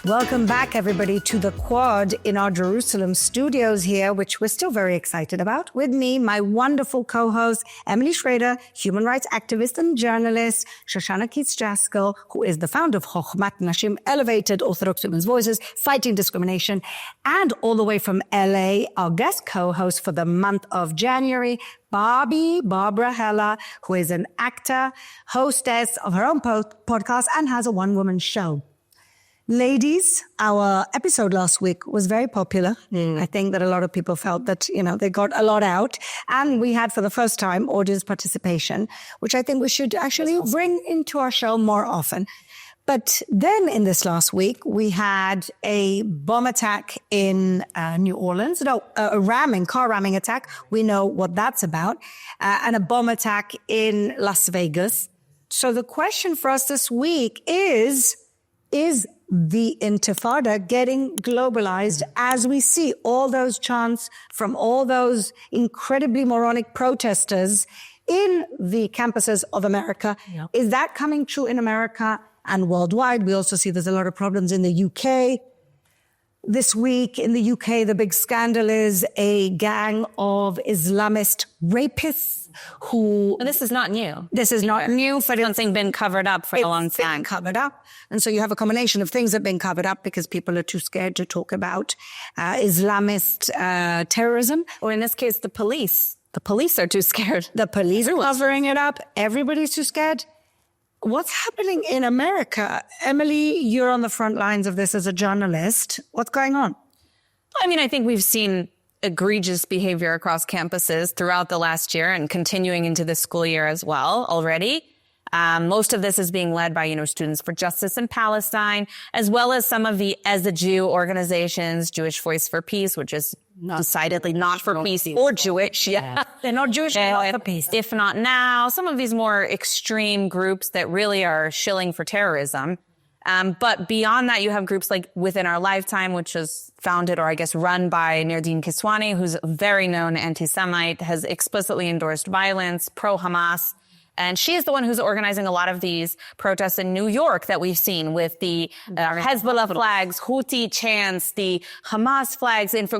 Welcome back, everybody, to the Quad in our Jerusalem studios here, which we're still very excited about. With me, my wonderful co-host, Emily Schrader, human rights activist and journalist, Shoshanna Keats-Jaskoll, who is the founder of Chochmat Nashim, Elevated Orthodox Women's Voices, Fighting Discrimination, and all the way from LA, our guest co-host for the month of January, Barbara Heller, who is an actor, hostess of her own podcast, and has a one-woman show. Ladies, our episode last week was very popular. I think that a lot of people felt that, they got a lot out. And we had, for the first time, audience participation, which I think we should actually bring into our show more often. But then in this last week, we had a bomb attack in New Orleans. No, a car ramming attack. We know what that's about. And a bomb attack in Las Vegas. So the question for us this week is the Intifada getting globalized as we see all those chants from all those incredibly moronic protesters in the campuses of America? Yep. Is that coming true in America and worldwide? We also see there's a lot of problems in the UK. This week in the UK, the big scandal is a gang of Islamist rapists who... Well, this is not new. This is not new. But it's been covered up for a long time. Covered up. And so you have a combination of things that have been covered up because people are too scared to talk about Islamist terrorism. Or in this case, the police. The police are too scared. The police are covering it up. Everybody's too scared. What's happening in America? Emily, you're on the front lines of this as a journalist. What's going on? I think we've seen egregious behavior across campuses throughout the last year and continuing into this school year as well already. Most of this is being led by, Students for Justice in Palestine, as well as some of the As a Jew organizations, Jewish Voice for Peace, which is decidedly not for peace or Jewish. Yeah. They're not Jewish, not for peace. If not now, some of these more extreme groups that really are shilling for terrorism. But beyond that, you have groups like Within Our Lifetime, which is founded or I guess run by Nerdine Kiswani, who's a very known anti-Semite, has explicitly endorsed violence, pro-Hamas. And she is the one who's organizing a lot of these protests in New York that we've seen with the Hezbollah flags, Houthi chants, the Hamas flags, and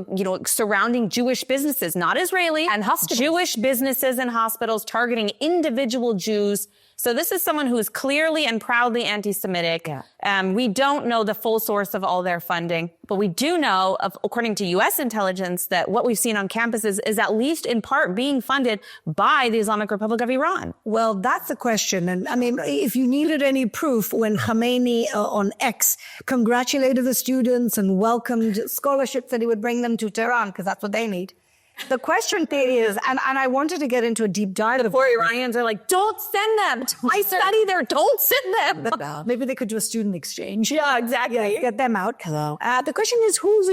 surrounding Jewish businesses, not Israeli, and hospitals. Jewish businesses and hospitals targeting individual Jews. So this is someone who is clearly and proudly anti-Semitic. Yeah. We don't know the full source of all their funding, but we do know, according to U.S. intelligence, that what we've seen on campuses is at least in part being funded by the Islamic Republic of Iran. Well, that's the question. And if you needed any proof, when Khamenei on X congratulated the students and welcomed scholarships that he would bring them to Tehran, because that's what they need. The question is, and I wanted to get into a deep dive. The poor Iranians are like, don't send them. I study there. Don't send them. Maybe they could do a student exchange. Yeah, exactly. Yeah, get them out. Hello. The question is, who's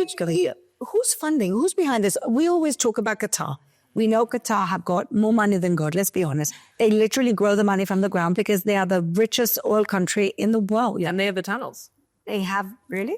funding? Who's behind this? We always talk about Qatar. We know Qatar have got more money than God, let's be honest. They literally grow the money from the ground because they are the richest oil country in the world. Yeah, and they have the tunnels. They have, really?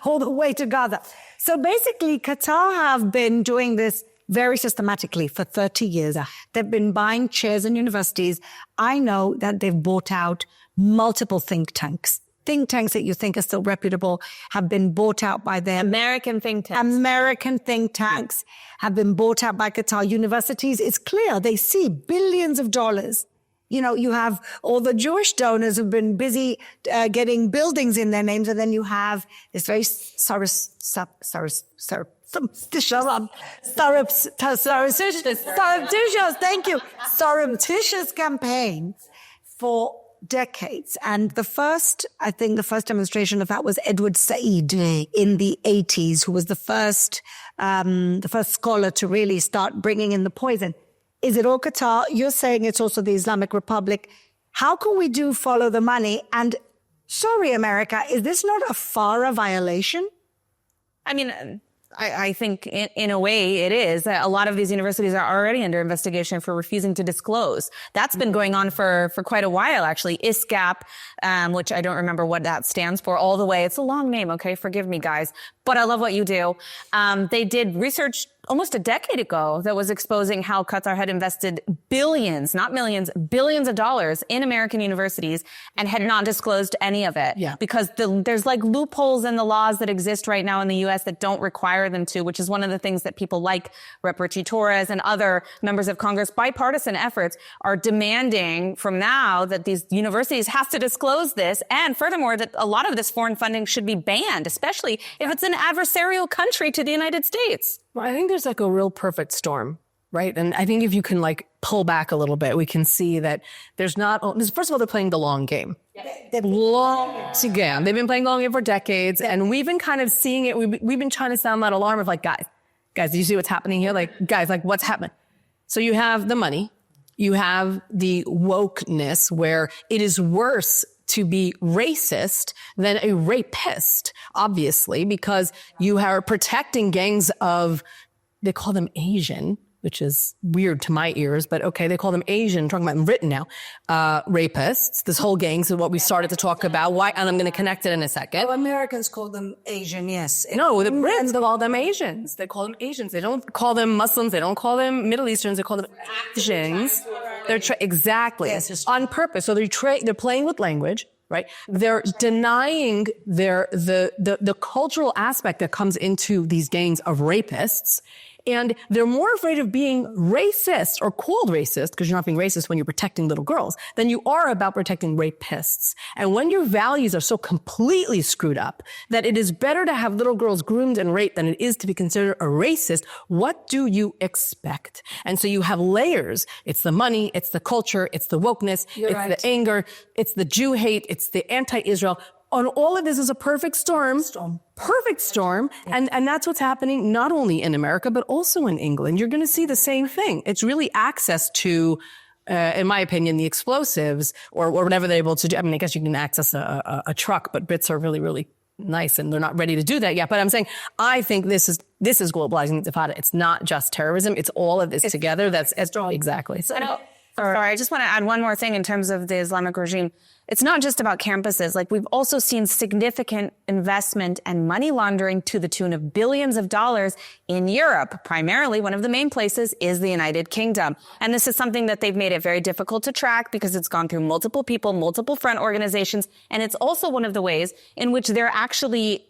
All the way to Gaza. So basically, Qatar have been doing this very systematically for 30 years. They've been buying chairs in universities. I know that they've bought out multiple think tanks. Think tanks that you think are still reputable have been bought out by them. American think tanks. American think tanks have been bought out by Qatar universities. It's clear they see billions of dollars. You have all the Jewish donors who've been busy getting buildings in their names, and then you have this very surreptitious, thank you, surreptitious campaign for decades. And the first demonstration of that was Edward Said in the 80s, who was the first scholar to really start bringing in the poison. Is it all Qatar? You're saying it's also the Islamic Republic. How can we follow the money? And sorry, America, is this not a FARA violation? I think in a way it is. A lot of these universities are already under investigation for refusing to disclose. That's been going on for quite a while, actually. ISGAP, which I don't remember what that stands for all the way. It's a long name, okay? Forgive me, guys. But I love what you do. They did research almost a decade ago that was exposing how Qatar had invested billions, not millions, billions of dollars in American universities and had not disclosed any of it. Yeah. Because there's like loopholes in the laws that exist right now in the U.S. that don't require them to, which is one of the things that people like Rep. Richie Torres and other members of Congress, bipartisan efforts, are demanding from now that these universities have to disclose this. And furthermore, that a lot of this foreign funding should be banned, especially if it's an adversarial country to the United States. Well, I think there's like a real perfect storm, right? And I think if you can like pull back a little bit, we can see that there's not, first of all, they're playing the long game. They've been playing the long game for decades. And we've been kind of seeing it. We've been trying to sound that alarm of like, guys, do you see what's happening here? Like, guys, like what's happening? So you have the money, you have the wokeness where it is worse to be racist than a rapist, obviously, because you are protecting gangs of, they call them Asian, which is weird to my ears, but okay, they call them Asian, talking about written now, rapists. This whole gangs is what we started to talk about. Why? And I'm going to connect it in a second. Oh, Americans call them Asian, yes. No, the Brits call them Asians. They call them Asians. They don't call them Muslims. They don't call them Middle Easterns. They call them Asians. They're exactly yes, on purpose. So they're playing with language. Right? They're denying the cultural aspect that comes into these gangs of rapists. And they're more afraid of being racist or called racist, because you're not being racist when you're protecting little girls, than you are about protecting rapists. And when your values are so completely screwed up that it is better to have little girls groomed and raped than it is to be considered a racist, what do you expect? And so you have layers. It's the money, it's the culture, it's the wokeness, the anger, it's the Jew hate, it's the anti-Israel. On all of this is a perfect storm. Perfect storm. Yeah. And that's what's happening not only in America, but also in England. You're going to see the same thing. It's really access to, in my opinion, the explosives or whatever they're able to do. I mean, I guess you can access a truck, but Brits are really, really nice and they're not ready to do that yet. But I'm saying, I think this is globalizing Intifada. It's not just terrorism. It's all of this together. That's exactly. So, sorry, I just want to add one more thing in terms of the Islamic regime. It's not just about campuses. Like, we've also seen significant investment and money laundering to the tune of billions of dollars in Europe. Primarily, one of the main places is the United Kingdom. And this is something that they've made it very difficult to track because it's gone through multiple people, multiple front organizations. And it's also one of the ways in which they're actually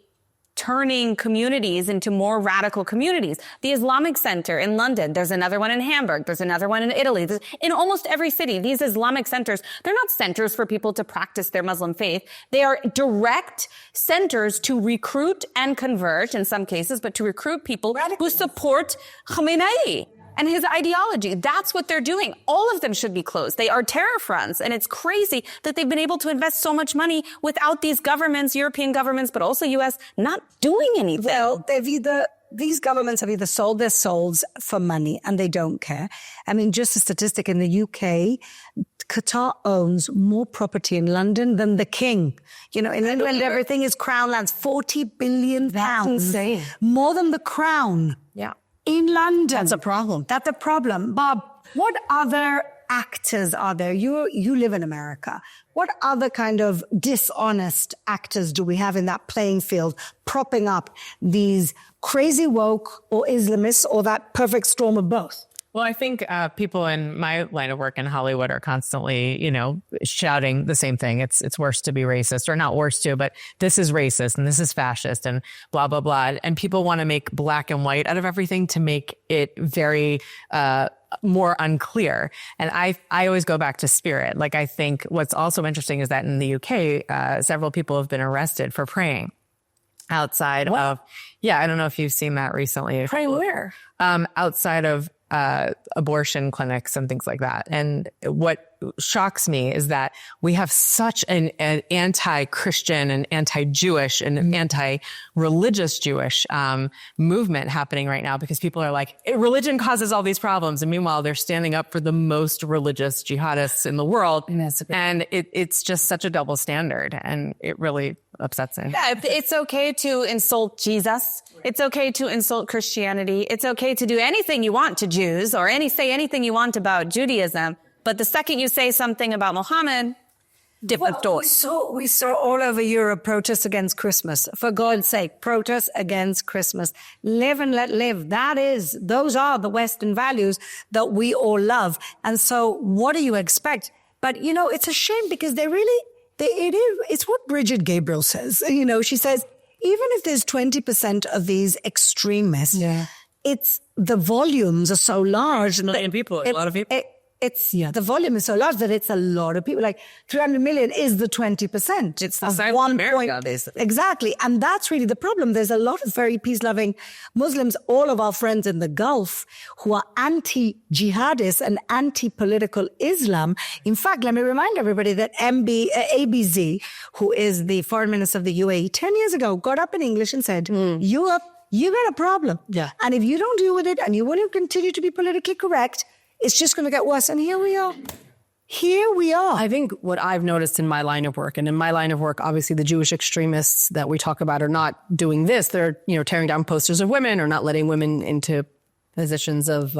turning communities into more radical communities. The Islamic Center in London, there's another one in Hamburg, there's another one in Italy. In almost every city, these Islamic centers, they're not centers for people to practice their Muslim faith. They are direct centers to recruit and convert, in some cases, but to recruit people who support Khamenei and his ideology. That's what they're doing. All of them should be closed. They are terror fronts. And it's crazy that they've been able to invest so much money without these governments, European governments, but also U.S., not doing anything. Well, these governments have either sold their souls for money and they don't care. I mean, just a statistic in the UK, Qatar owns more property in London than the king. You know, in England, everything is crown lands, 40 billion pounds. Insane. More than the crown. Yeah. In London. That's a problem. That's a problem. Bob, what other actors are there? You live in America. What other kind of dishonest actors do we have in that playing field propping up these crazy woke or Islamists or that perfect storm of both? Well, I think people in my line of work in Hollywood are constantly, shouting the same thing. It's worse to be racist, or not worse to, but this is racist and this is fascist and blah, blah, blah. And people want to make black and white out of everything to make it very more unclear. And I always go back to spirit. Like, I think what's also interesting is that in the UK, several people have been arrested for praying outside of, I don't know if you've seen that recently. Praying where? Outside of abortion clinics and things like that. And what shocks me is that we have such an anti-Christian and anti-Jewish and anti-religious Jewish movement happening right now, because people are like, religion causes all these problems. And meanwhile, they're standing up for the most religious jihadists in the world. And it's just such a double standard. And it really upsets me. Yeah, it's okay to insult Jesus. It's okay to insult Christianity. It's okay to do anything you want to Jews or say anything you want about Judaism. But the second you say something about Muhammad, different story. We saw all over Europe protests against Christmas. For God's sake, protests against Christmas. Live and let live. Those are the Western values that we all love. And so what do you expect? But, you know, it's a shame because it's what Bridget Gabriel says. You know, she says, even if there's 20% of these extremists, it's the volumes are so large. A lot of people. The volume is so large that it's a lot of people. Like 300 million is the 20%. It's the same as America, basically. Exactly. And that's really the problem. There's a lot of very peace-loving Muslims, all of our friends in the Gulf, who are anti-jihadist and anti-political Islam. In fact, let me remind everybody that ABZ, who is the foreign minister of the UAE, 10 years ago, got up in English and said, Europe, you got a problem. Yeah. And if you don't deal with it and you want to continue to be politically correct, it's just going to get worse. And here we are. I think what I've noticed in my line of work, and in my line of work, obviously the Jewish extremists that we talk about are not doing this. They're, you know, tearing down posters of women or not letting women into positions of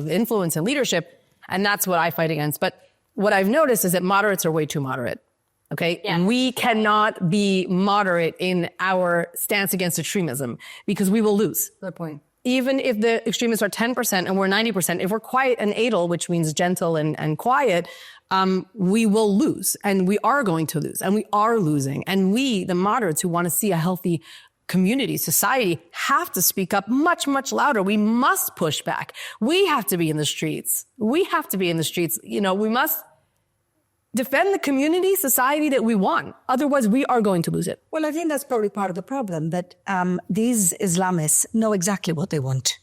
influence and leadership. And that's what I fight against. But what I've noticed is that moderates are way too moderate. Okay. Yeah. And we cannot be moderate in our stance against extremism because we will lose. Good point. Even if the extremists are 10% and we're 90%, if we're quiet and edel, which means gentle and quiet, we will lose. And we are going to lose. And we are losing. And we, the moderates who want to see a healthy community, society, have to speak up much, much louder. We must push back. We have to be in the streets. You know, we must defend the community, society that we want. Otherwise, we are going to lose it. Well, I think that's probably part of the problem, that these Islamists know exactly what they want.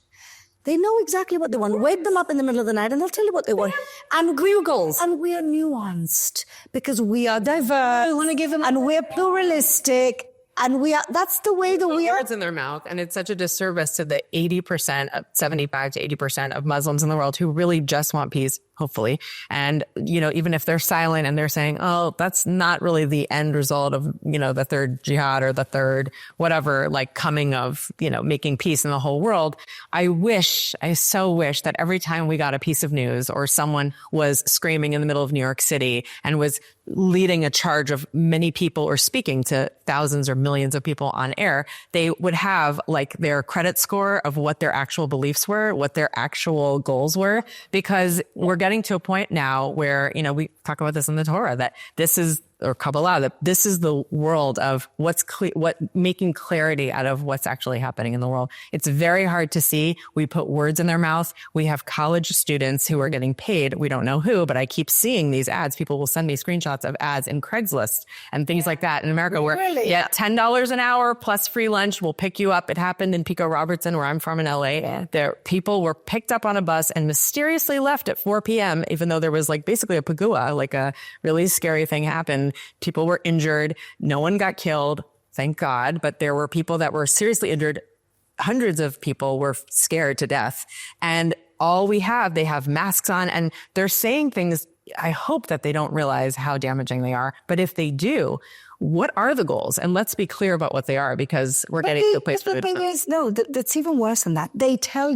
They know exactly what they want. Wake them up in the middle of the night and they'll tell you what they want. And clear goals. And we are nuanced because we are diverse. We want to give them, and we're pluralistic. And that's the way that we are. Words in their mouth. And it's such a disservice to the 80%, 75 to 80% of Muslims in the world who really just want peace, hopefully. And, you know, even if they're silent and they're saying, oh, that's not really the end result of, you know, the third jihad or the third whatever, like coming of, you know, making peace in the whole world. I so wish that every time we got a piece of news or someone was screaming in the middle of New York City and was leading a charge of many people or speaking to thousands or millions of people on air, they would have like their credit score of what their actual beliefs were, what their actual goals were, because we're getting to a point now where, you know, we talk about this in the Torah, that this is, or Kabbalah, that this is the world of making clarity out of what's actually happening in the world. It's very hard to see. We put words in their mouth. We have college students who are getting paid. We don't know who, but I keep seeing these ads. People will send me screenshots of ads in Craigslist and things like that in America where, $10 an hour plus free lunch. We'll pick you up. It happened in Pico Robertson, where I'm from in LA. Yeah. There, people were picked up on a bus and mysteriously left at 4 p.m., even though there was like basically a pagua, like a really scary thing happened. People were injured. No one got killed, thank God. But there were people that were seriously injured. Hundreds of people were scared to death. And they have masks on and they're saying things. I hope that they don't realize how damaging they are. But if they do, what are the goals? And let's be clear about what they are, because we're getting to a place where that's even worse than that. They tell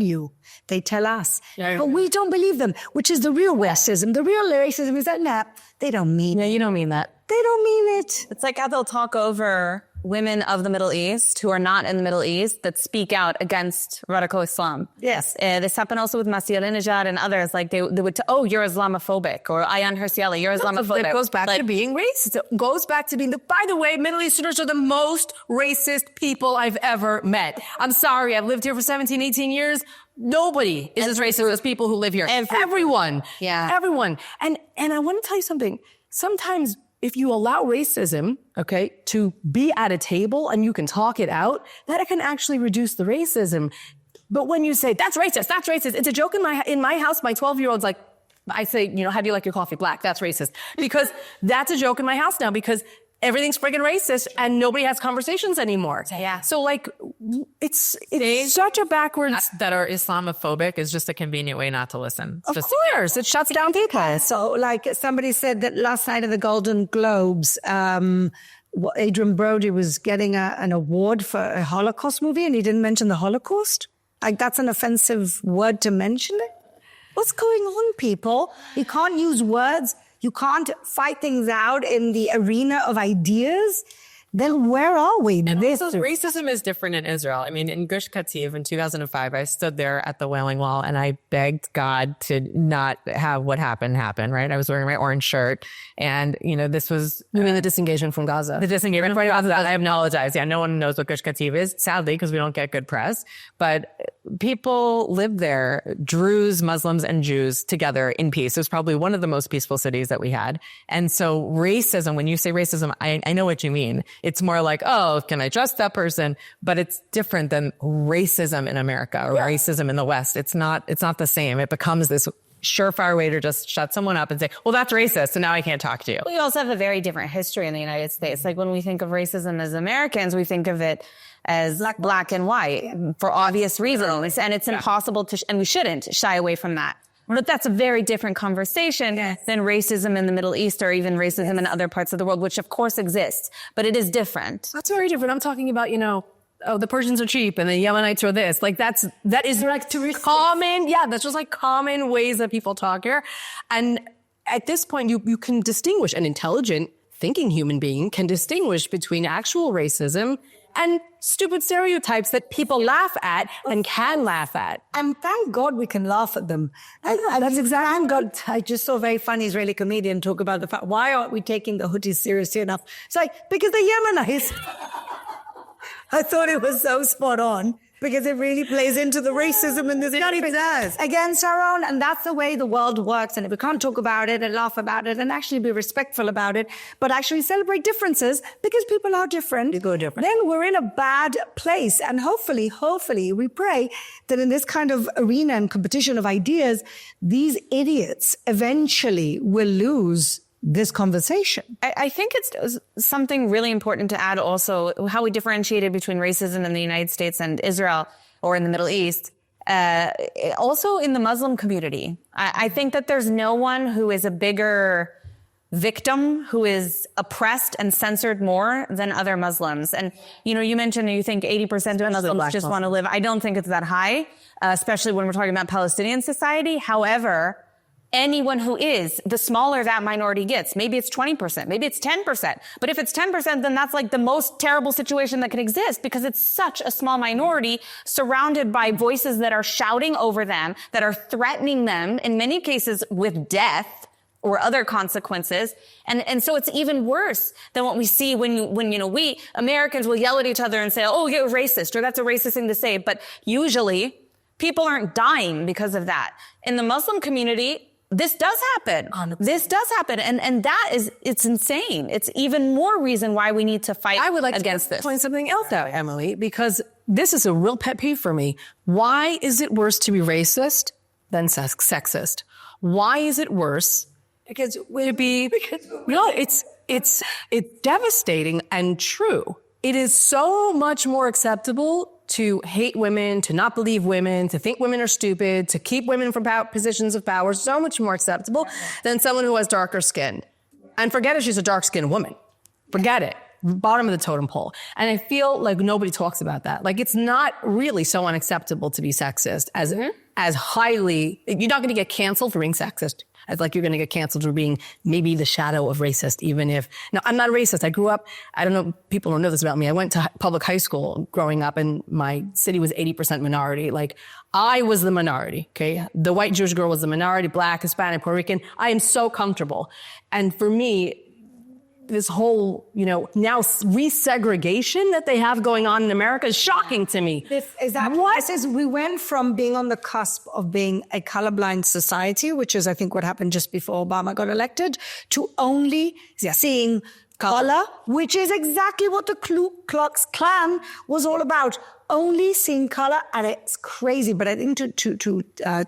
us, but we don't believe them, which is the real racism. The real racism is that, they don't mean it. You don't mean that. They don't mean it. It's like how they'll talk over women of the Middle East who are not in the Middle East that speak out against radical Islam. Yes. This happened also with Masih Alinejad and others. Like they would, you're Islamophobic, or Ayan Hirsi, you're Islamophobic. It goes back to being racist. It goes back to being by the way, Middle Easterners are the most racist people I've ever met. I'm sorry. I've lived here for 17, 18 years. Nobody is as racist as people who live here. Everyone. Yeah. Everyone. And I want to tell you something. Sometimes if you allow racism, okay, to be at a table and you can talk it out, that can actually reduce the racism. But when you say, that's racist, it's a joke in my house, my 12-year-old's like, I say, how do you like your coffee? Black, that's racist. Because that's a joke in my house now, because everything's friggin' racist and nobody has conversations anymore. Yeah. So like, it's such a backwards. That are Islamophobic is just a convenient way not to listen. Of course, it shuts down people. So like somebody said that last night at the Golden Globes, Adrian Brody was getting an award for a Holocaust movie and he didn't mention the Holocaust. Like that's an offensive word to mention it. What's going on, people? You can't use words. you can't fight things out in the arena of ideas, then where are we? And racism is different in Israel. I mean, in Gush Katif in 2005, I stood there at the Wailing Wall and I begged God to not have what happened happen, right? I was wearing my orange shirt and, this was... You mean the disengagement from Gaza? The disengagement from Gaza. I apologize. Yeah, no one knows what Gush Katif is, sadly, because we don't get good press. But people lived there, Druze, Muslims, and Jews together in peace. It was probably one of the most peaceful cities that we had. And so racism, when you say racism, I know what you mean. It's more like, oh, can I trust that person? But it's different than racism in America or racism in the West. It's not the same. It becomes this surefire way to just shut someone up and say, well, that's racist, so now I can't talk to you. We also have a very different history in the United States. Like when we think of racism as Americans, we think of it as black and white for obvious reasons. And it's impossible to, and we shouldn't shy away from that. But that's a very different conversation than racism in the Middle East or even racism in other parts of the world, which of course exists, but it is different. That's very different. I'm talking about, oh, the Persians are cheap and the Yemenites are this. Like that is like common. Yeah, that's just like common ways that people talk here. And at this point, you can distinguish, an intelligent thinking human being can distinguish between actual racism and stupid stereotypes that people laugh at and can laugh at. And thank God we can laugh at them. That's exactly, thank God. I just saw a very funny Israeli comedian talk about the fact, why aren't we taking the Houthis seriously enough? It's like, because they're Yemenites. I thought it was so spot on because it really plays into the racism in this country. It does. Against our own. And that's the way the world works. And if we can't talk about it and laugh about it and actually be respectful about it, but actually celebrate differences because people are different, then we're in a bad place. And hopefully, we pray that in this kind of arena and competition of ideas, these idiots eventually will lose this conversation. I think it's something really important to add also how we differentiated between racism in the United States and Israel or in the Middle East. Also in the Muslim community. I think that there's no one who is a bigger victim, who is oppressed and censored more than other Muslims. And, you mentioned you think 80% of Muslims just want to live. I don't think it's that high, especially when we're talking about Palestinian society. However, anyone who is, the smaller that minority gets. Maybe it's 20%, maybe it's 10%. But if it's 10%, then that's like the most terrible situation that can exist because it's such a small minority surrounded by voices that are shouting over them, that are threatening them, in many cases with death or other consequences. And so it's even worse than what we see when we Americans will yell at each other and say, oh, you're racist, or that's a racist thing to say. But usually people aren't dying because of that. In the Muslim community, this does happen. 100%. This does happen. And it's insane. It's even more reason why we need to fight against this. I would like to point something else out, Emily, because this is a real pet peeve for me. Why is it worse to be racist than sexist? Why is it worse? Because it's devastating and true. It is so much more acceptable to hate women, to not believe women, to think women are stupid, to keep women from positions of power, so much more acceptable than someone who has darker skin. And forget if she's a dark-skinned woman. Forget it. Bottom of the totem pole. And I feel like nobody talks about that. Like it's not really so unacceptable to be sexist as highly, you're not going to get canceled for being sexist. It's like you're going to get canceled for being maybe the shadow of racist, even if... No, I'm not a racist. I grew up... I don't know, people don't know this about me. I went to public high school growing up, and my city was 80% minority. Like, I was the minority, okay? The white Jewish girl was the minority, Black, Hispanic, Puerto Rican. I am so comfortable. And for me, this whole, now resegregation that they have going on in America is shocking to me. We went from being on the cusp of being a colorblind society, which is, I think, what happened just before Obama got elected, to only seeing color, which is exactly what the Ku Klux Klan was all about. Only seeing color, and it's crazy. But I think to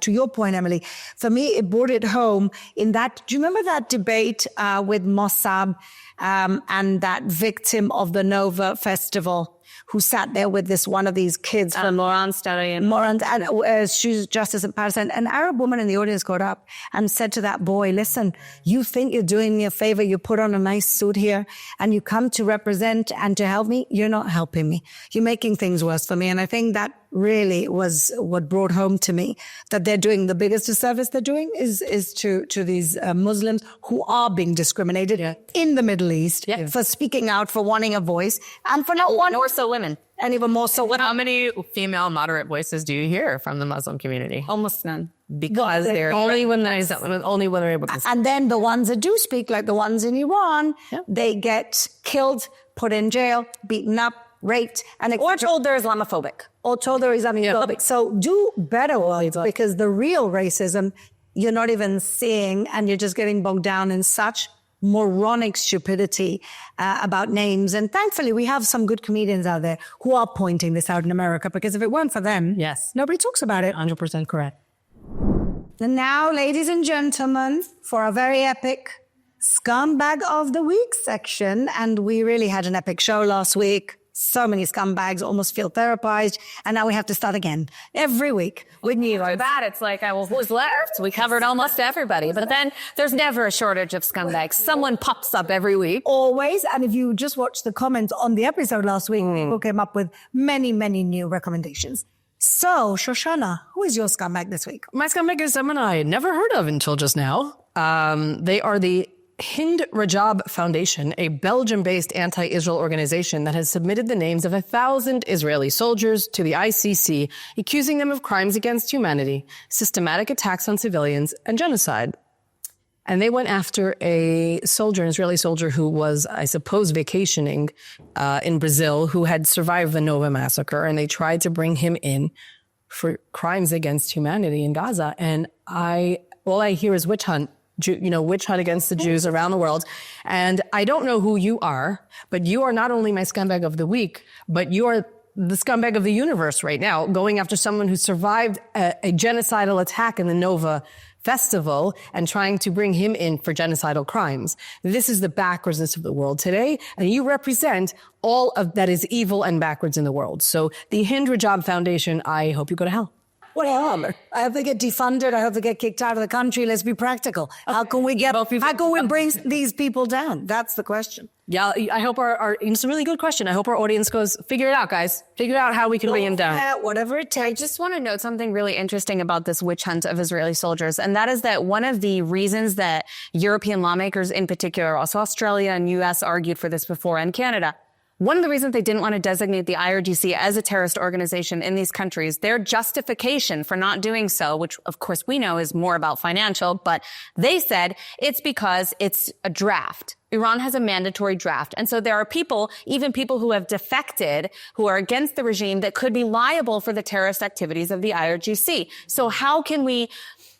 your point, Emily, for me, it brought it home in that. Do you remember that debate with Mossab and that victim of the Nova Festival who sat there with one of these kids from Moran, and she's Justice in Palestine. An Arab woman in the audience got up and said to that boy, listen, you think you're doing me a favor, you put on a nice suit here and you come to represent and to help me, you're not helping me. You're making things worse for me. And I think that really was what brought home to me that they're doing the biggest disservice they're doing is to these Muslims who are being discriminated in the Middle East for speaking out, for wanting a voice, and for not wanting. More so women. And even more so women. How many female moderate voices do you hear from the Muslim community? Almost none. Because they're Only when are able to. And then the ones that do speak, like the ones in Iran, they get killed, put in jail, beaten up, raped, and Or told they're Islamophobic. or told they're Islamophobic. So do better, because the real racism you're not even seeing, and you're just getting bogged down in such moronic stupidity about names. And thankfully, we have some good comedians out there who are pointing this out in America, because if it weren't for them, nobody talks about it. 100% correct. And now, ladies and gentlemen, for a very epic Scumbag of the Week section. And we really had an epic show last week. So many scumbags, almost feel therapized. And now we have to start again every week with new ones. Bad. It's like, well, who's left? We covered almost everybody. But then there's never a shortage of scumbags. Someone pops up every week. Always. And if you just watched the comments on the episode last week, people came up with many, many new recommendations. So, Shoshanna, who is your scumbag this week? My scumbag is someone I had never heard of until just now. They are the Hind Rajab Foundation, a Belgium-based anti-Israel organization that has submitted the names of 1,000 Israeli soldiers to the ICC, accusing them of crimes against humanity, systematic attacks on civilians, and genocide. And they went after an Israeli soldier who was, I suppose, vacationing in Brazil, who had survived the Nova massacre, and they tried to bring him in for crimes against humanity in Gaza. And all I hear is witch hunt. Witch hunt against the Jews around the world. And I don't know who you are, but you are not only my scumbag of the week, but you are the scumbag of the universe right now, going after someone who survived a genocidal attack in the Nova Festival and trying to bring him in for genocidal crimes. This is the backwardsness of the world today, and you represent all of that is evil and backwards in the world. So the Hind Rajab Foundation, I hope you go to hell. What hell? I hope they get defunded. I hope they get kicked out of the country. Let's be practical. How can we bring these people down? That's the question. Yeah, I hope it's a really good question. I hope our audience goes, figure it out, guys. Figure out how we can bring him down. Whatever it takes. I just want to note something really interesting about this witch hunt of Israeli soldiers. And that is that one of the reasons that European lawmakers in particular, also Australia and US argued for this before, and Canada, one of the reasons they didn't want to designate the IRGC as a terrorist organization in these countries, their justification for not doing so, which of course we know is more about financial, but they said it's because it's a draft. Iran has a mandatory draft. And so there are people, even people who have defected, who are against the regime, that could be liable for the terrorist activities of the IRGC. So how can we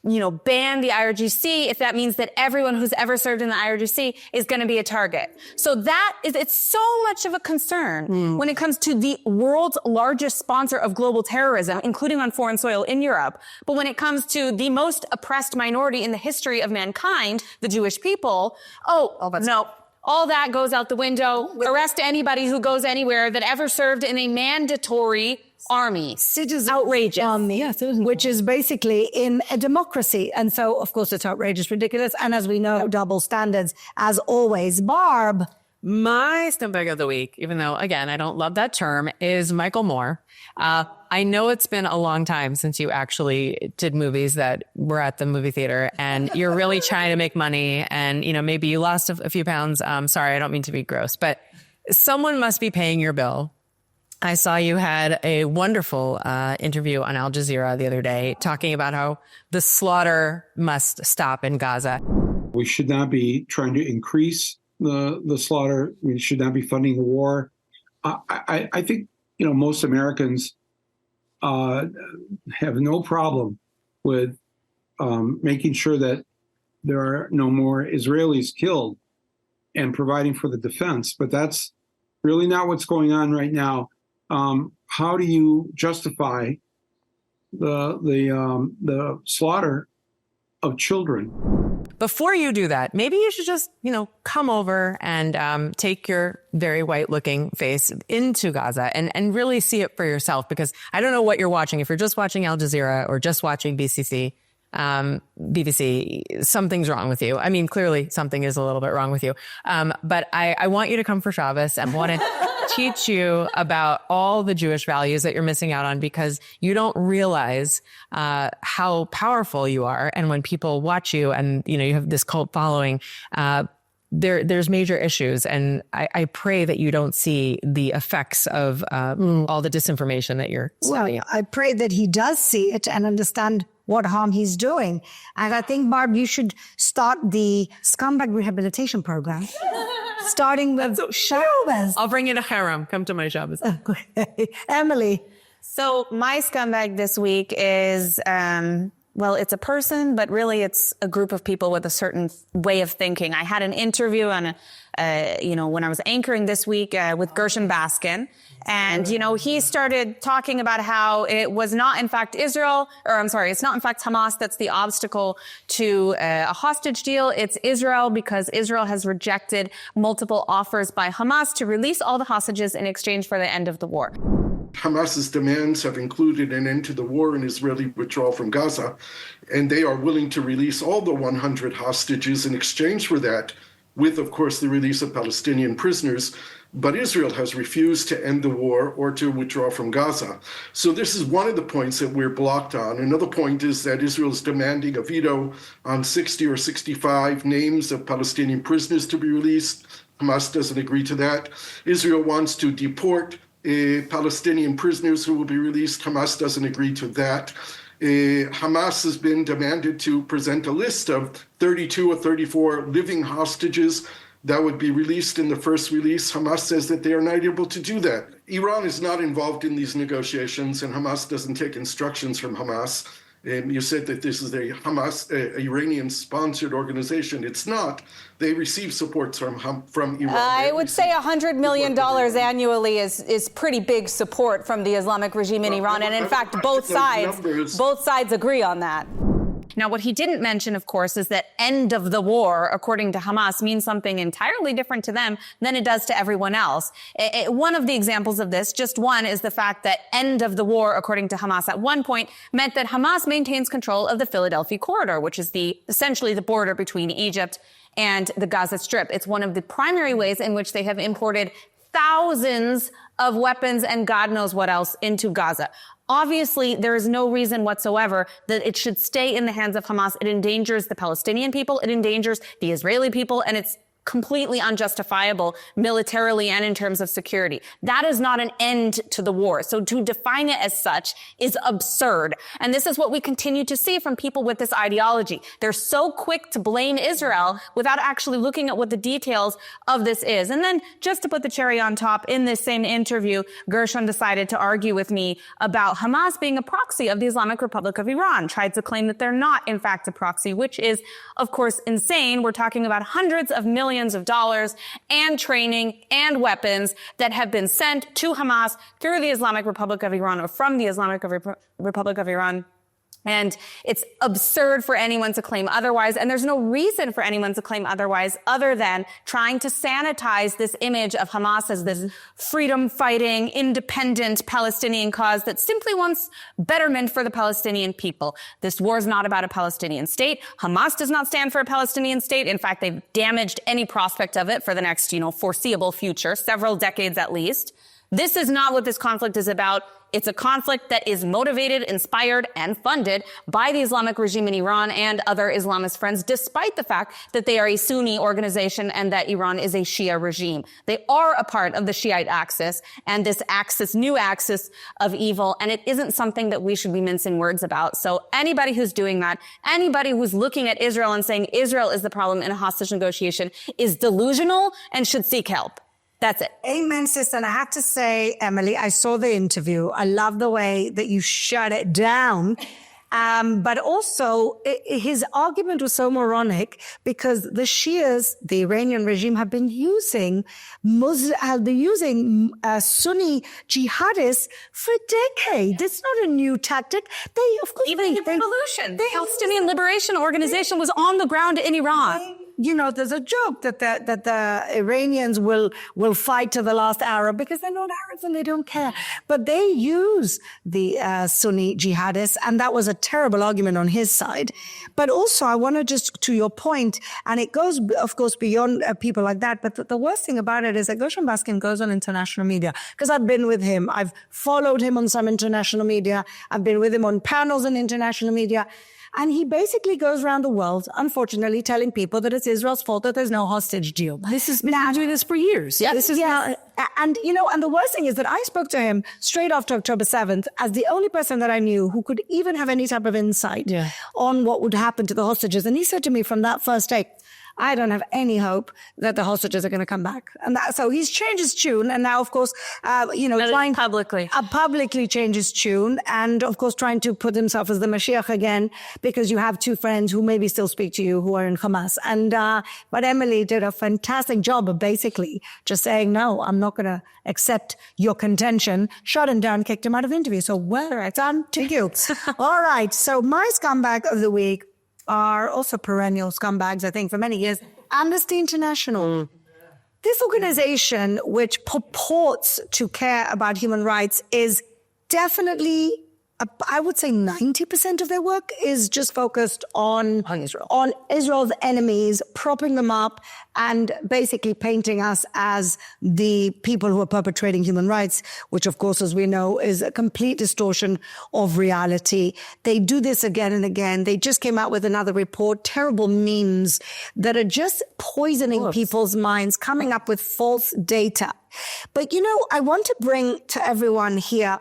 ban the IRGC if that means that everyone who's ever served in the IRGC is going to be a target? So it's so much of a concern when it comes to the world's largest sponsor of global terrorism, including on foreign soil in Europe. But when it comes to the most oppressed minority in the history of mankind, the Jewish people, no. All that goes out the window. Arrest anybody who goes anywhere that ever served in a mandatory army. Citizens outrageous. Which is basically in a democracy. And so, of course, it's outrageous, ridiculous. And as we know, double standards, as always. Barb. My scumbag of the week, even though, again, I don't love that term, is Michael Moore. I know it's been a long time since you actually did movies that were at the movie theater, and you're really trying to make money, and, maybe you lost a few pounds. Sorry, I don't mean to be gross, but someone must be paying your bill. I saw you had a wonderful interview on Al Jazeera the other day talking about how the slaughter must stop in Gaza. We should not be trying to increase the slaughter. We should not be funding the war. I think, most Americans have no problem with making sure that there are no more Israelis killed and providing for the defense. But that's really not what's going on right now. How do you justify the slaughter of children? Before you do that, maybe you should just, come over and take your very white-looking face into Gaza and really see it for yourself, because I don't know what you're watching. If you're just watching Al Jazeera or just watching BBC, something's wrong with you. I mean, clearly something is a little bit wrong with you. But I want you to come for Shabbos and want to teach you about all the Jewish values that you're missing out on because you don't realize how powerful you are. And when people watch you and, you know, you have this cult following, there's major issues. And I pray that you don't see the effects of all the disinformation that you're spouting out. I pray that he does see it and understand what harm he's doing. And I think, Barb, you should start the Scumbag rehabilitation program, starting with Shabbos. I'll bring in a harem. Come to my Shabbos. Emily. So my scumbag this week is, well, it's a person, but really it's a group of people with a certain way of thinking. I had an interview on, when I was anchoring this week with Gershon Baskin. And, you know, he started talking about how it was not, in fact, it's not, in fact, Hamas that's the obstacle to a hostage deal. It's Israel because Israel has rejected multiple offers by Hamas to release all the hostages in exchange for the end of the war. Hamas's demands have included an end to the war and Israeli withdrawal from Gaza, and they are willing to release all the 100 hostages in exchange for that, with, of course, the release of Palestinian prisoners. But Israel has refused to end the war or to withdraw from Gaza. So this is one of the points that we're blocked on. Another point is that Israel is demanding a veto on 60 or 65 names of Palestinian prisoners to be released. Hamas doesn't agree to that. Israel wants to deport Palestinian prisoners who will be released. Hamas doesn't agree to that. Hamas has been demanded to present a list of 32 or 34 living hostages that would be released in the first release. Hamas says that they are not able to do that. Iran is not involved in these negotiations, and Hamas doesn't take instructions from Hamas. You said that this is a Hamas, Iranian-sponsored organization. It's not. They receive support from Iran. I would say $100 million annually is pretty big support from the Islamic regime in Iran. And in fact, both sides agree on that. Now, what he didn't mention, of course, is that end of the war, according to Hamas, means something entirely different to them than it does to everyone else. One of the examples of this, just one, is the fact that end of the war, according to Hamas, at one point meant that Hamas maintains control of the Philadelphia corridor, which is essentially the border between Egypt and the Gaza Strip. It's one of the primary ways in which they have imported thousands of weapons and God knows what else into Gaza. Obviously, there is no reason whatsoever that it should stay in the hands of Hamas. It endangers the Palestinian people, it endangers the Israeli people, and it's completely unjustifiable militarily and in terms of security. That is not an end to the war. So to define it as such is absurd. And this is what we continue to see from people with this ideology. They're so quick to blame Israel without actually looking at what the details of this is. And then just to put the cherry on top, in this same interview, Gershon decided to argue with me about Hamas being a proxy of the Islamic Republic of Iran, tried to claim that they're not, in fact, a proxy, which is, of course, insane. We're talking about hundreds of millions of dollars and training and weapons that have been sent to Hamas through the Islamic Republic of Iran or from the Islamic Republic of Iran. And it's absurd for anyone to claim otherwise. And there's no reason for anyone to claim otherwise other than trying to sanitize this image of Hamas as this freedom-fighting, independent Palestinian cause that simply wants betterment for the Palestinian people. This war is not about a Palestinian state. Hamas does not stand for a Palestinian state. In fact, they've damaged any prospect of it for the next, foreseeable future, several decades at least. This is not what this conflict is about. It's a conflict that is motivated, inspired, and funded by the Islamic regime in Iran and other Islamist friends, despite the fact that they are a Sunni organization and that Iran is a Shia regime. They are a part of the Shiite axis and this new axis of evil, and it isn't something that we should be mincing words about. So anybody who's doing that, anybody who's looking at Israel and saying Israel is the problem in a hostage negotiation is delusional and should seek help. That's it. Amen, sister. And I have to say, Emily, I saw the interview. I love the way that you shut it down. But also, his argument was so moronic because the Shias, the Iranian regime, have been using Sunni jihadists for decades. It's not a new tactic. Even in the revolution, the Palestinian Liberation Organization was on the ground in Iran. there's a joke that the Iranians will fight to the last Arab because they're not Arabs and they don't care. But they use the Sunni jihadists, and that was a terrible argument on his side. But also, I want to just, to your point, and it goes, of course, beyond people like that, but the worst thing about it is that Goshen Baskin goes on international media, because I've been with him. I've followed him on some international media. I've been with him on panels in international media. And he basically goes around the world, unfortunately, telling people that it's Israel's fault that there's no hostage deal. This has been doing this for years. Yeah, this is not. And the worst thing is that I spoke to him straight after October 7th as the only person that I knew who could even have any type of insight on what would happen to the hostages. And he said to me from that first day, I don't have any hope that the hostages are going to come back. And so he's changed his tune. And now, of course, trying publicly change his tune. And of course, trying to put himself as the Mashiach again, because you have two friends who maybe still speak to you who are in Hamas. And, but Emily did a fantastic job of basically just saying, no, I'm not going to accept your contention. Shut him down, kicked him out of interview. So well, it's on to you. All right. So my scumbag of the week are also perennial scumbags, I think, for many years. Amnesty International. This organization, which purports to care about human rights, is definitely, I would say 90% of their work is just focused on Israel, on Israel's enemies, propping them up, and basically painting us as the people who are perpetrating human rights, which, of course, as we know, is a complete distortion of reality. They do this again and again. They just came out with another report, terrible memes that are just poisoning people's minds, coming up with false data. But, I want to bring to everyone here,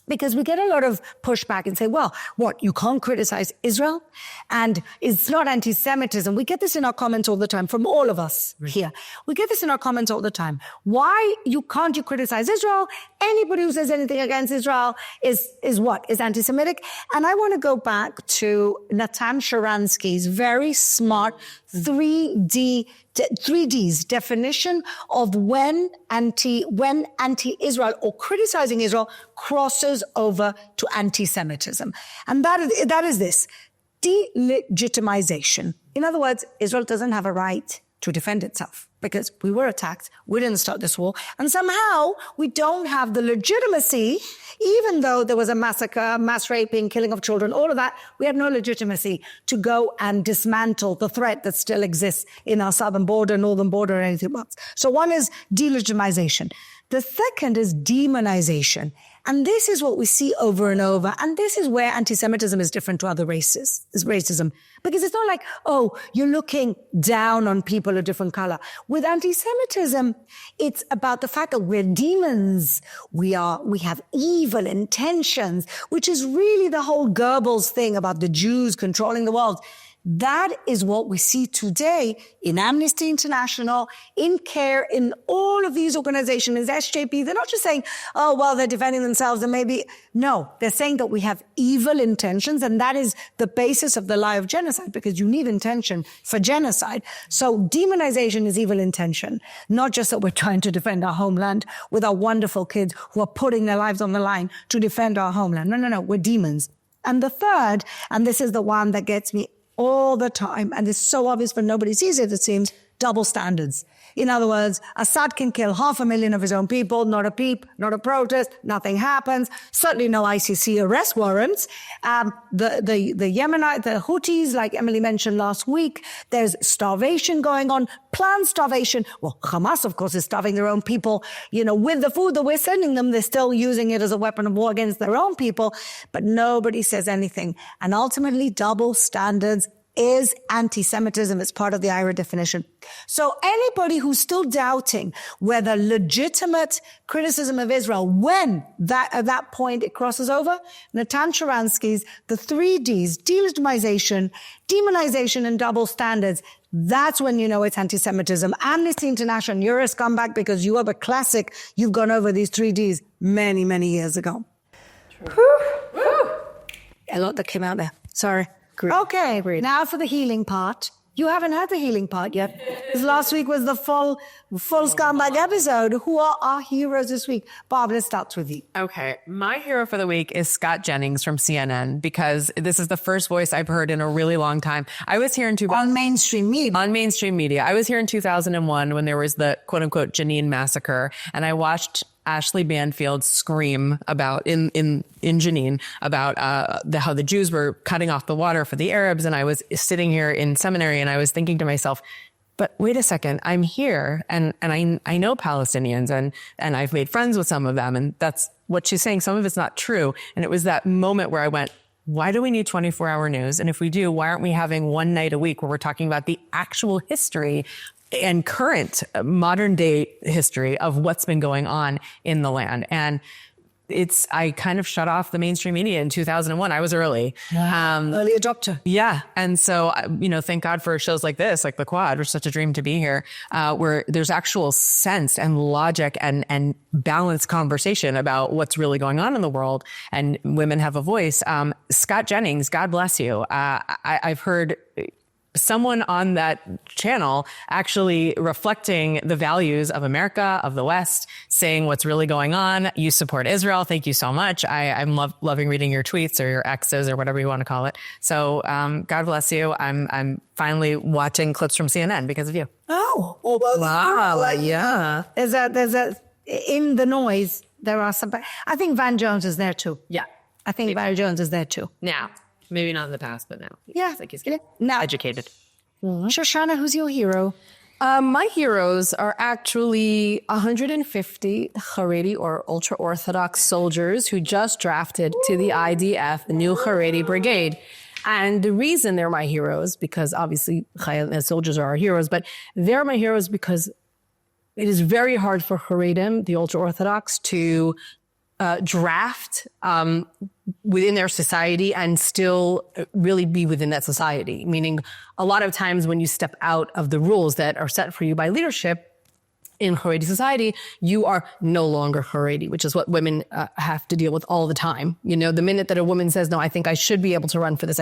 because we get a lot of pushback and say, well, what, you can't criticize Israel? And it's not anti-Semitism. We get this in our comments all the time from all of us here. We get this in our comments all the time. Why can't you criticize Israel? Anybody who says anything against Israel is what? Is anti-Semitic? And I want to go back to Natan Sharansky's very smart 3Ds definition of when anti-Israel or criticizing Israel crosses over to anti-Semitism. And that is this: delegitimization. In other words, Israel doesn't have a right to defend itself because we were attacked. We didn't start this war. And somehow we don't have the legitimacy, even though there was a massacre, mass raping, killing of children, all of that, we have no legitimacy to go and dismantle the threat that still exists in our southern border, northern border, and anything else. So one is delegitimization. The second is demonization. And this is what we see over and over. And this is where anti-Semitism is different to other races, is racism. Because it's not like, oh, you're looking down on people of different color. With anti-Semitism, it's about the fact that we're demons. We have evil intentions, which is really the whole Goebbels thing about the Jews controlling the world. That is what we see today in Amnesty International, in CARE, in all of these organizations, in SJP. They're not just saying, oh, well, they're defending themselves and maybe. No, they're saying that we have evil intentions, and that is the basis of the lie of genocide, because you need intention for genocide. So demonization is evil intention, not just that we're trying to defend our homeland with our wonderful kids who are putting their lives on the line to defend our homeland. No, we're demons. And the third, and this is the one that gets me all the time, and it's so obvious but nobody sees it, it seems, double standards. In other words, Assad can kill 500,000 of his own people, not a peep, not a protest, nothing happens, certainly no ICC arrest warrants. The Yemenite, the Houthis, like Emily mentioned last week, there's starvation going on, planned starvation. Well, Hamas, of course, is starving their own people. With the food that we're sending them, they're still using it as a weapon of war against their own people, but nobody says anything. And ultimately, double standards is anti-Semitism. It's part of the IHRA definition. So anybody who's still doubting whether legitimate criticism of Israel, when at that point it crosses over, Natan Sharansky's the 3Ds, delegitimization, demonization, and double standards, that's when you know it's anti-Semitism. Amnesty International, you're a scumbag because you are the classic. You've gone over these 3Ds many, many years ago. A lot that came out there. Sorry. Okay, now for the healing part. You haven't had the healing part yet. Because last week was the full Scumbag episode. Who are our heroes this week? Bob, let's start with you. Okay. My hero for the week is Scott Jennings from CNN, because this is the first voice I've heard in a really long time. I was here in On mainstream media. On mainstream media. I was here in 2001 when there was the quote unquote Janine massacre, and I watched Ashley Banfield scream about in Janine about how the Jews were cutting off the water for the Arabs. And I was sitting here in seminary and I was thinking to myself, but wait a second, I'm here and I know Palestinians and I've made friends with some of them. And that's what she's saying. Some of it's not true. And it was that moment where I went, why do we need 24-hour news? And if we do, why aren't we having one night a week where we're talking about the actual history and current modern day history of what's been going on in the land? And I kind of shut off the mainstream media in 2001. I was early. Early adopter. Yeah. And so, thank God for shows like this, like The Quad, which is such a dream to be here, where there's actual sense and logic and balanced conversation about what's really going on in the world, and women have a voice. Scott Jennings, God bless you. I've heard someone on that channel actually reflecting the values of America, of the West, saying what's really going on. You support Israel. Thank you so much. I'm loving reading your tweets or your X's or whatever you want to call it. So God bless you. I'm finally watching clips from CNN because of you. Oh, wow. Yeah. There's a, in the noise, there are some, I think Van Jones is there too. Yeah. I think Van Jones is there too. Now. Maybe not in the past, but now. Yeah. It's like he's now educated. Shoshanna, who's your hero? My heroes are actually 150 Haredi or ultra-Orthodox soldiers who just drafted to the IDF, the new Haredi Brigade. And the reason they're my heroes, because obviously soldiers are our heroes, but they're my heroes because it is very hard for Haredim, the ultra-Orthodox, to draft within their society and still really be within that society. Meaning a lot of times when you step out of the rules that are set for you by leadership in Haredi society, you are no longer Haredi, which is what women have to deal with all the time. The minute that a woman says, no, I think I should be able to run for this,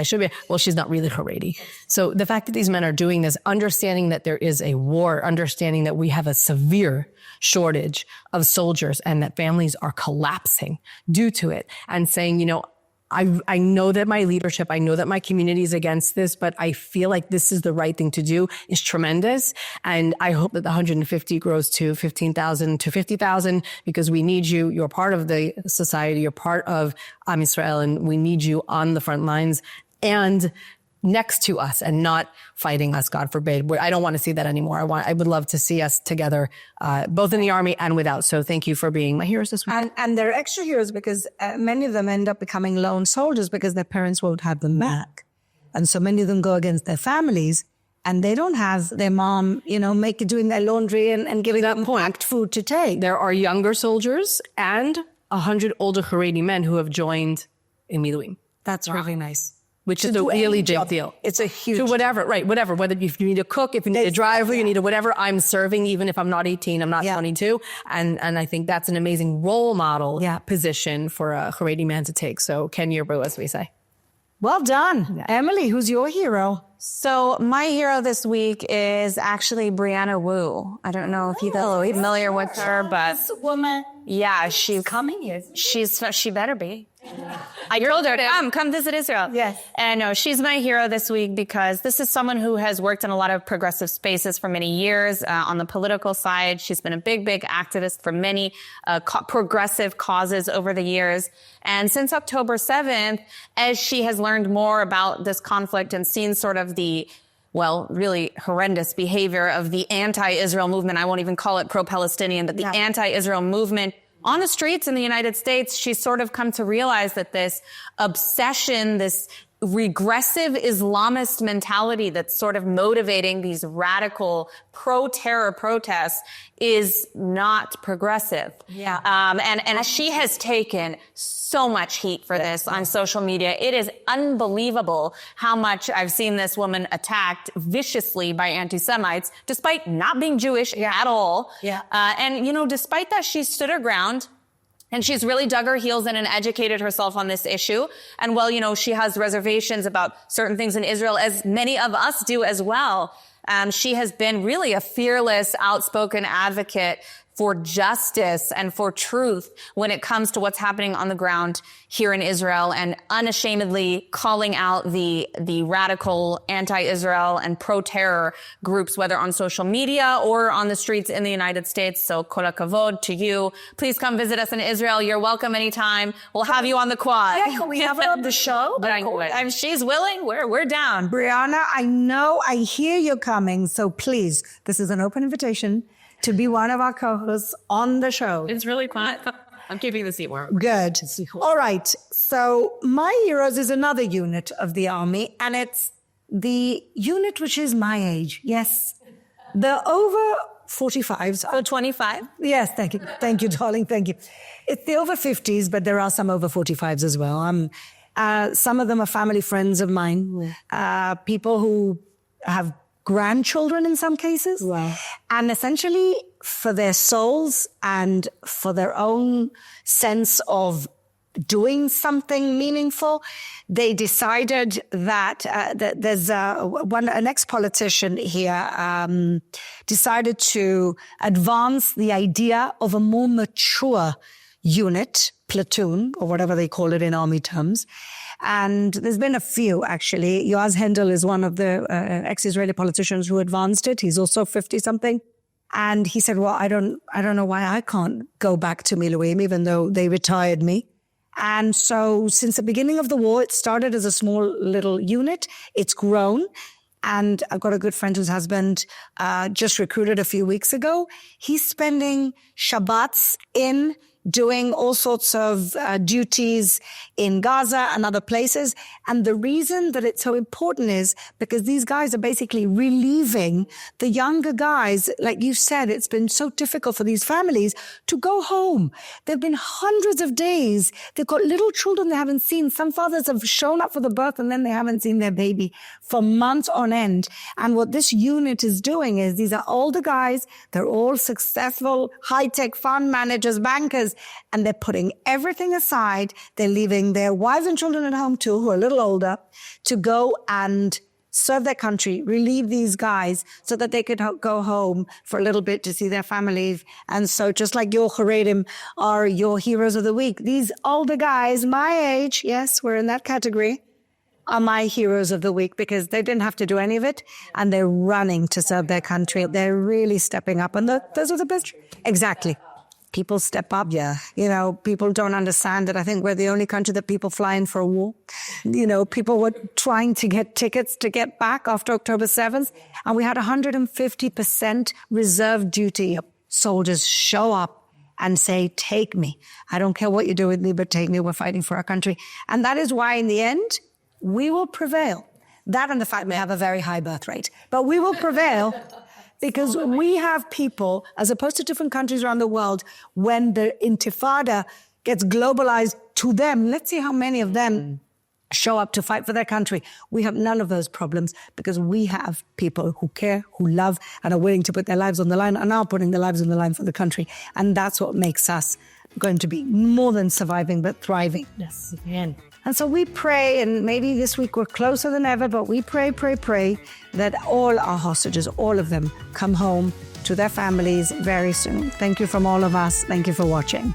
well, she's not really Haredi. So the fact that these men are doing this, understanding that there is a war, understanding that we have a severe shortage of soldiers and that families are collapsing due to it, and saying, I know that my leadership, I know that my community is against this, but I feel like this is the right thing to do, is tremendous. And I hope that the 150 grows to 15,000 to 50,000, because we need you. You're part of the society. You're part of Am Yisrael, and we need you on the front lines and next to us and not fighting us, God forbid. I don't want to see that anymore. I would love to see us together, both in the army and without. So thank you for being my heroes this week. And they're extra heroes because many of them end up becoming lone soldiers because their parents won't have them back. And so many of them go against their families and they don't have their mom, doing their laundry and giving them packed food to take. There are younger soldiers and 100 older Haredi men who have joined in Miluim. That's really nice. Which is a really big deal. It's a huge deal. Whatever, right, whatever. Whether if you need a cook, if you need a driver, you need a whatever, I'm serving even if I'm not 18, I'm not 22. And I think that's an amazing role model position for a Haredi man to take. So Ken Yerbu, as we say. Well done. Yeah. Emily, who's your hero? So my hero this week is actually Brianna Wu. I don't know if you're familiar with her, but woman. Yeah, she's coming here. She better be. I told her to come visit Israel. Yes. And no, she's my hero this week because this is someone who has worked in a lot of progressive spaces for many years on the political side. She's been a big activist for many progressive causes over the years. And since October 7th, as she has learned more about this conflict and seen sort of the really horrendous behavior of the anti-Israel movement. I won't even call it pro-Palestinian, but the anti-Israel movement on the streets in the United States, she's sort of come to realize that this obsession, this regressive Islamist mentality that's sort of motivating these radical pro-terror protests is not progressive. Yeah. And she has taken so much heat for this on social media. It is unbelievable how much I've seen this woman attacked viciously by anti-Semites, despite not being Jewish at all. Yeah. And despite that, she stood her ground. And she's really dug her heels in and educated herself on this issue. And while, she has reservations about certain things in Israel, as many of us do as well, she has been really a fearless, outspoken advocate for justice and for truth when it comes to what's happening on the ground here in Israel, and unashamedly calling out the radical anti-Israel and pro-terror groups, whether on social media or on the streets in the United States. So kol hakavod to you. Please come visit us in Israel. You're welcome anytime. We'll have you on the quad. Yeah, can we have her on the show? She's willing. We're down. Brianna, I hear you're coming, so please, this is an open invitation to be one of our co-hosts on the show. It's really fun. I'm keeping the seat warm. Good. All right. So My Heroes is another unit of the army, and it's the unit which is my age. Yes. The over 45s. So 25? Yes, thank you. Thank you, darling. Thank you. It's the over 50s, but there are some over 45s as well. Some of them are family friends of mine, people who have grandchildren in some cases. Wow. And essentially for their souls and for their own sense of doing something meaningful, they decided that there's an ex-politician here decided to advance the idea of a more mature unit, platoon, or whatever they call it in army terms. And there's been a few, actually. Yoaz Hendel is one of the ex-Israeli politicians who advanced it. He's also 50-something. And he said, well, I don't know why I can't go back to Miluim, even though they retired me. And so since the beginning of the war, it started as a small little unit. It's grown. And I've got a good friend whose husband just recruited a few weeks ago. He's spending Shabbats in doing all sorts of duties in Gaza and other places. And the reason that it's so important is because these guys are basically relieving the younger guys. Like you said, it's been so difficult for these families to go home. There have been hundreds of days. They've got little children they haven't seen. Some fathers have shown up for the birth and then they haven't seen their baby for months on end. And what this unit is doing is these are older guys. They're all successful, high-tech fund managers, bankers, and they're putting everything aside. They're leaving their wives and children at home too, who are a little older, to go and serve their country, relieve these guys so that they could go home for a little bit to see their families. And so just like your Haredim are your heroes of the week, these older guys, my age, yes, we're in that category, are my heroes of the week because they didn't have to do any of it and they're running to serve their country. They're really stepping up. And those are the best. Exactly. People step up. Yeah. People don't understand that I think we're the only country that people fly in for a war. People were trying to get tickets to get back after October 7th. And we had 150% reserve duty. Soldiers show up and say, take me. I don't care what you do with me, but take me. We're fighting for our country. And that is why in the end, we will prevail. That and the fact we have a very high birth rate. But we will prevail. Because we have people, as opposed to different countries around the world, when the Intifada gets globalized to them, let's see how many of them show up to fight for their country. We have none of those problems because we have people who care, who love, and are willing to put their lives on the line and are putting their lives on the line for the country. And that's what makes us going to be more than surviving, but thriving. Yes, again. And so we pray, and maybe this week we're closer than ever, but we pray that all our hostages, all of them, come home to their families very soon. Thank you from all of us. Thank you for watching.